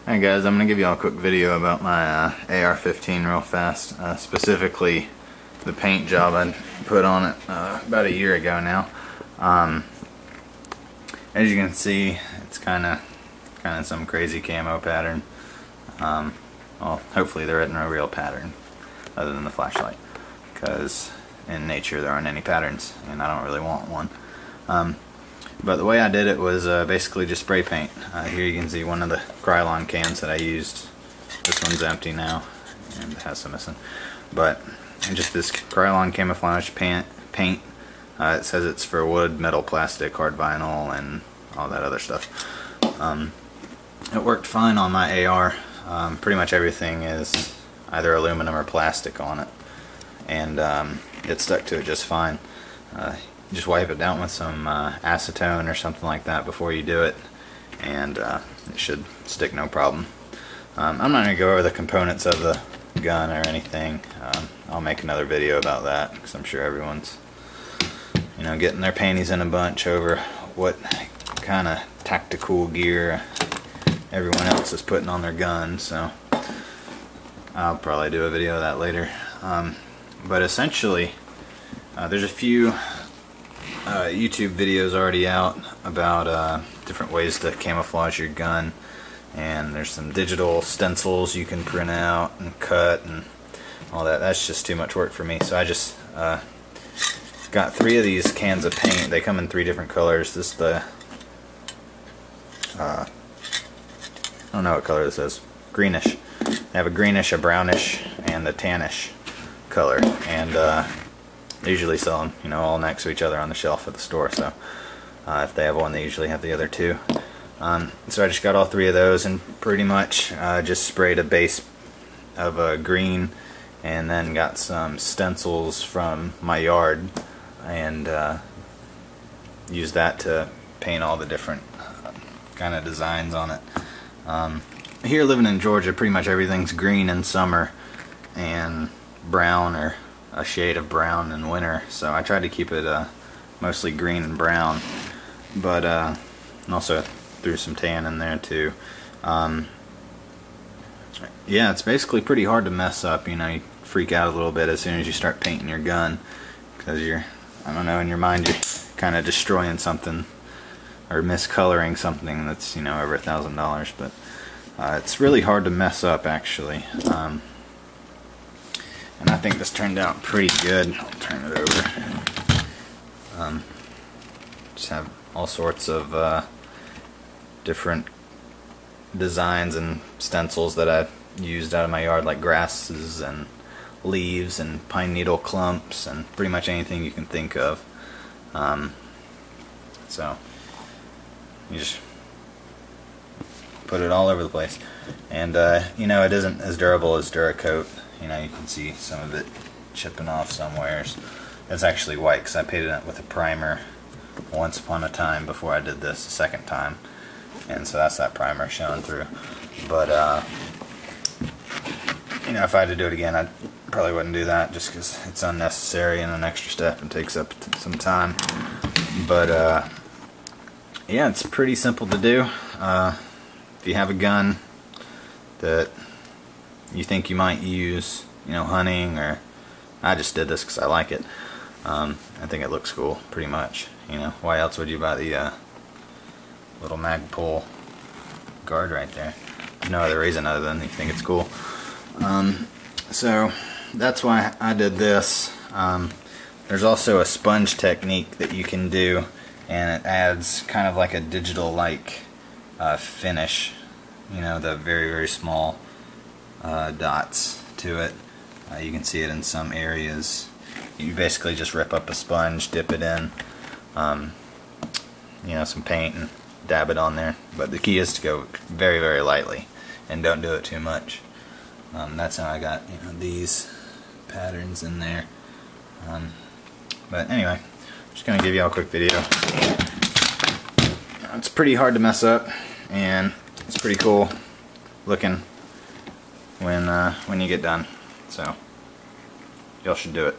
Hey guys, I'm going to give you all a quick video about my AR-15 real fast, specifically the paint job I put on it about a year ago now. As you can see, it's kind of some crazy camo pattern. Well, hopefully there isn't a real pattern other than the flashlight, because in nature there aren't any patterns and I don't really want one. But the way I did it was basically just spray paint. Here you can see one of the Krylon cans that I used. This one's empty now and it has some missing. But just this Krylon camouflage paint. It says it's for wood, metal, plastic, hard vinyl, and all that other stuff. It worked fine on my AR. Pretty much everything is either aluminum or plastic on it, and it stuck to it just fine. Just wipe it down with some acetone or something like that before you do it, and it should stick no problem. I'm not going to go over the components of the gun or anything. I'll make another video about that, because I'm sure everyone's getting their panties in a bunch over what kind of tactical gear everyone else is putting on their gun. So I'll probably do a video of that later. But essentially, there's a few YouTube videos already out about different ways to camouflage your gun, and there's some digital stencils you can print out and cut and all that. That's just too much work for me, so I just got 3 of these cans of paint. They come in 3 different colors. This is the I don't know what color this is. Greenish. They have a greenish, a brownish, and a tannish color, and they usually sell them, all next to each other on the shelf at the store. So if they have one, they usually have the other 2. So I just got all 3 of those and pretty much just sprayed a base of green, and then got some stencils from my yard and used that to paint all the different kind of designs on it. Here living in Georgia, pretty much everything's green in summer and brown or a shade of brown in winter, so I tried to keep it mostly green and brown, but and also threw some tan in there too. Yeah, it's basically pretty hard to mess up. You freak out a little bit as soon as you start painting your gun, because I don't know, in your mind you're kind of destroying something or miscoloring something that's over $1,000, but it's really hard to mess up, actually. And I think this turned out pretty good. I'll turn it over. Just have all sorts of different designs and stencils that I used out of my yard, like grasses and leaves and pine needle clumps and pretty much anything you can think of. So you just put it all over the place, and it isn't as durable as Duracoat. You can see some of it chipping off somewheres. It's actually white because I painted it with a primer once upon a time before I did this the second time, and so that's that primer showing through. But if I had to do it again, I probably wouldn't do that, just because it's unnecessary and an extra step and takes up some time. But yeah, it's pretty simple to do. If you have a gun that you think you might use, hunting, or I just did this because I like it. I think it looks cool, pretty much. Why else would you buy the little Magpul guard right there? There's no other reason other than you think it's cool. So that's why I did this. There's also a sponge technique that you can do, and it adds kind of like a digital-like finish. The very, very small dots to it. You can see it in some areas. You basically just rip up a sponge, dip it in some paint, and dab it on there. But the key is to go very, very lightly and don't do it too much. That's how I got these patterns in there. But anyway, just gonna give you all a quick video. It's pretty hard to mess up, and it's pretty cool looking when you get done. So y'all should do it.